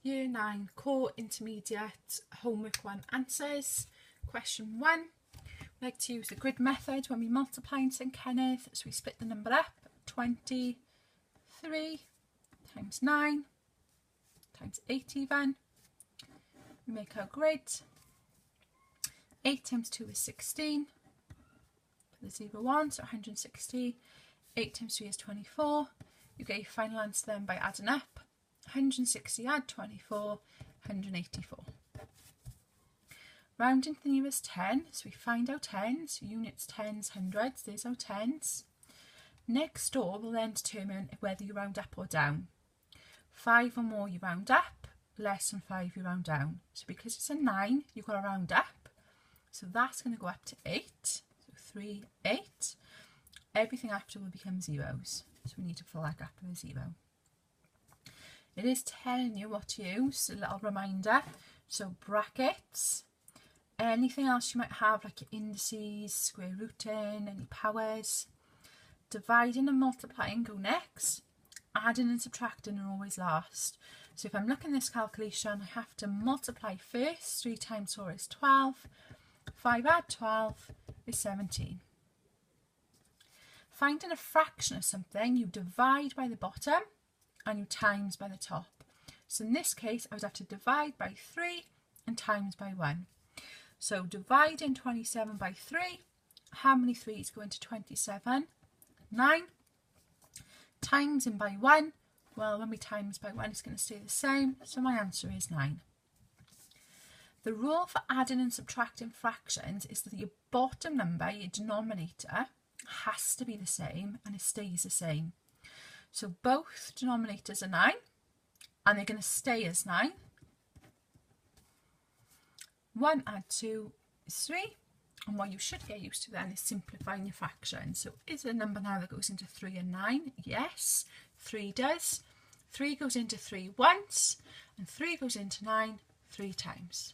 Year 9 Core Intermediate Homework 1 answers. Question 1. We like to use the grid method when we multiply in St Kenneth. So we split the number up. 23 times 9 times 8 even. We make our grid. 8 times 2 is 16. Put the 0 1, so 160. 8 times 3 is 24. You get your final answer then by adding up. 160 add 24, 184. Rounding to the nearest 10, so we find our tens, units, tens, hundreds, there's our tens. Next door will then determine whether you round up or down. 5 or more you round up, less than 5 you round down. So because it's a 9, you've got to round up. So that's going to go up to 8, so 3, 8. Everything after will become zeros, so we need to fill that gap with a 0. It is telling you what to use, a little reminder. So brackets, anything else you might have like your indices, square rooting, any powers. Dividing and multiplying go next. Adding and subtracting are always last. So if I'm looking at this calculation, I have to multiply first. 3 times 4 is 12. 5 add 12 is 17. Finding a fraction of something, you divide by the bottom and you times by the top. So in this case, I would have to divide by 3 and times by 1. So dividing 27 by 3, how many 3's go into 27? 9. Times in by 1, well, when we times by 1, it's going to stay the same, so my answer is 9. The rule for adding and subtracting fractions is that your bottom number, your denominator, has to be the same and it stays the same. So both denominators are 9 and they're going to stay as 9. 1 add 2 is 3. And what you should get used to then is simplifying your fraction. So is there a number now that goes into 3 and 9? Yes, 3 does. 3 goes into 3 once and 3 goes into 9 3 times.